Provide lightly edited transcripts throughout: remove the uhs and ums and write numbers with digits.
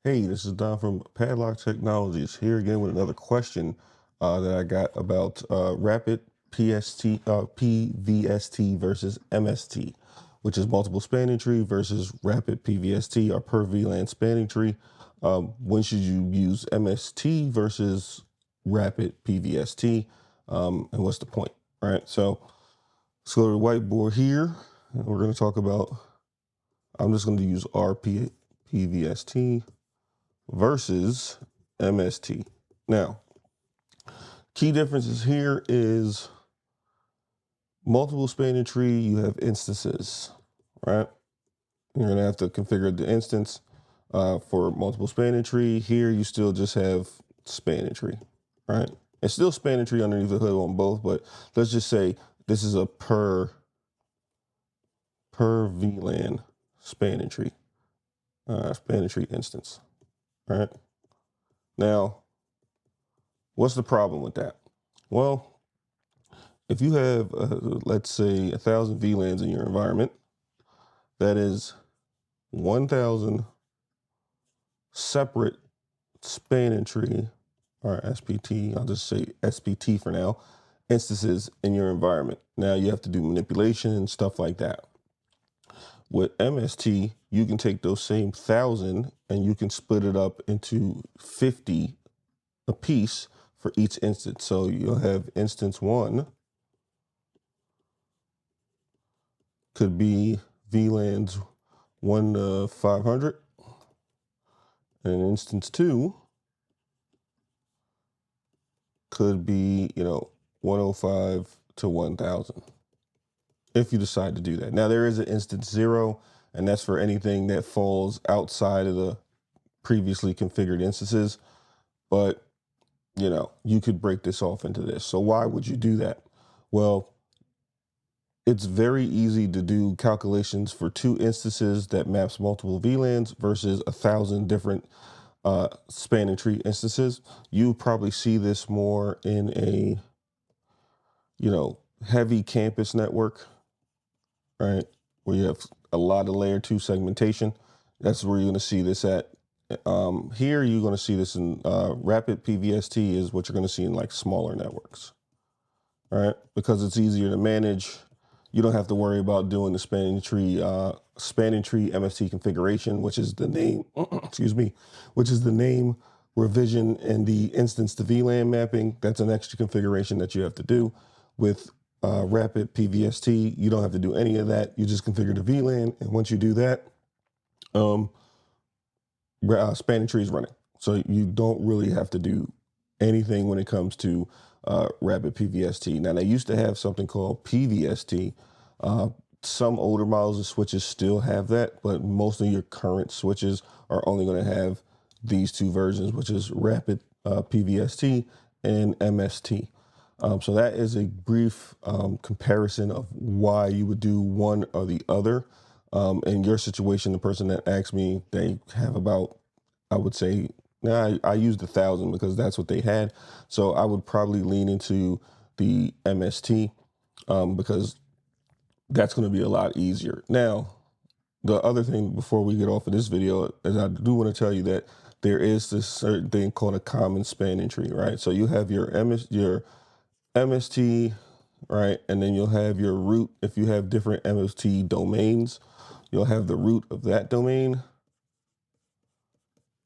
Hey, this is Don from Padlock Technologies here again with another question that I got about rapid PVST versus MST, which is multiple spanning tree versus rapid PVST or per VLAN spanning tree. When should you use MST versus rapid PVST? And what's the point, right? So let's go to the whiteboard here. And we're going to talk about, I'm just going to use RPVST versus MST. Now, key differences here is multiple spanning tree, you have instances, right? You're gonna have to configure the instance for multiple spanning tree. Here, you still just have spanning tree, right? It's still spanning tree underneath the hood on both, but let's just say this is a per VLAN spanning tree instance, right? Now, what's the problem with that? Well, if you have, let's say, 1,000 VLANs in your environment, that is 1,000 separate spanning tree, or SPT, I'll just say SPT for now, instances in your environment. Now you have to do manipulation and stuff like that. With MST, you can take those same 1,000 and you can split it up into 50 a piece for each instance. So you'll have instance one could be VLANs 1 to 500, and instance two could be, 105 to 1000, if you decide to do that. Now there is an instance zero, and that's for anything that falls outside of the previously configured instances. But, you could break this off into this. So why would you do that? Well, it's very easy to do calculations for two instances that maps multiple VLANs versus 1,000 different spanning tree instances. You probably see this more in a, heavy campus network, right? Where you have a lot of layer two segmentation. That's where you're going to see this at. Here, you're going to see this in rapid PVST is what you're going to see in like smaller networks, right? Because it's easier to manage. You don't have to worry about doing the spanning tree MST configuration, which is the name, excuse me, which is the name, revision, and the instance to VLAN mapping. That's an extra configuration that you have to do. With rapid PVST, you don't have to do any of that. You just configure the VLAN, and once you do that, spanning tree is running. So you don't really have to do anything when it comes to rapid PVST. Now, they used to have something called PVST. Some older models of switches still have that, but most of your current switches are only going to have these two versions, which is rapid PVST and MST. So that is a brief comparison of why you would do one or the other. In your situation, the person that asked me, they have about, I would say, I used 1,000 because that's what they had. So I would probably lean into the MST because that's going to be a lot easier. Now, the other thing before we get off of this video is I do want to tell you that there is this certain thing called a common spanning tree, right? So you have your MST, right? And then you'll have your root. If you have different MST domains, you'll have the root of that domain,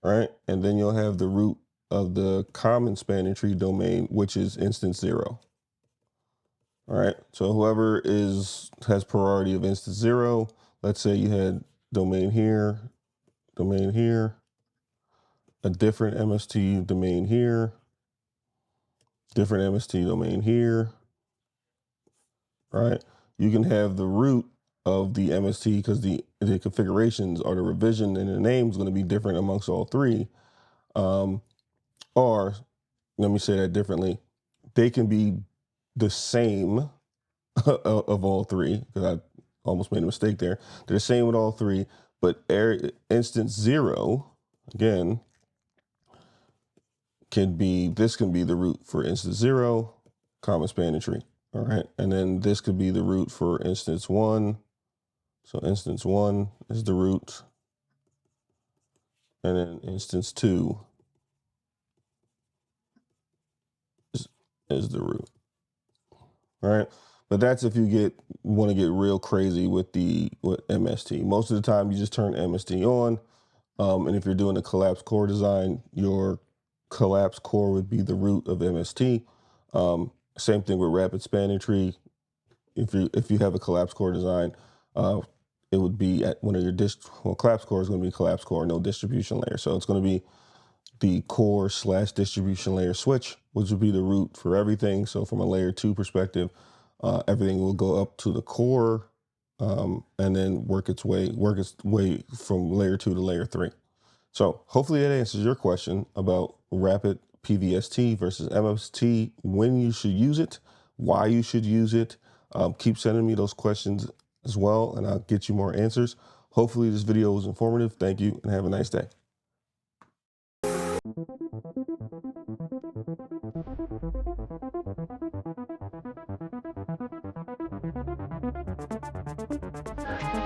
right? And then you'll have the root of the common spanning tree domain, which is instance zero. All right. So whoever has priority of instance zero, let's say you had domain here, a different MST domain here, different MST domain here, right? You can have the root of the MST because the configurations or the revision and the name is going to be different amongst all three. Or let me say that differently. They can be the same of all three, because I almost made a mistake there. They're the same with all three, but instance zero, again, can be the root for instance zero, common spanning tree. All right. And then this could be the root for instance one. So instance one is the root. and then instance 2 is the root. All right. But that's if you want to get real crazy with MST. Most of the time, you just turn MST on. And if you're doing a collapsed core design, your collapsed core would be the root of MST. Same thing with rapid spanning tree. If you have a collapsed core design, it would be at one of your collapsed core is going to be collapsed core, no distribution layer. So it's going to be the core / distribution layer switch, which would be the root for everything. So from a layer 2 perspective, everything will go up to the core, and then work its way from layer 2 to layer 3. So hopefully that answers your question about rapid PVST versus MST, when you should use it, why you should use it. Keep sending me those questions as well, and I'll get you more answers. Hopefully this video was informative. Thank you, and have a nice day.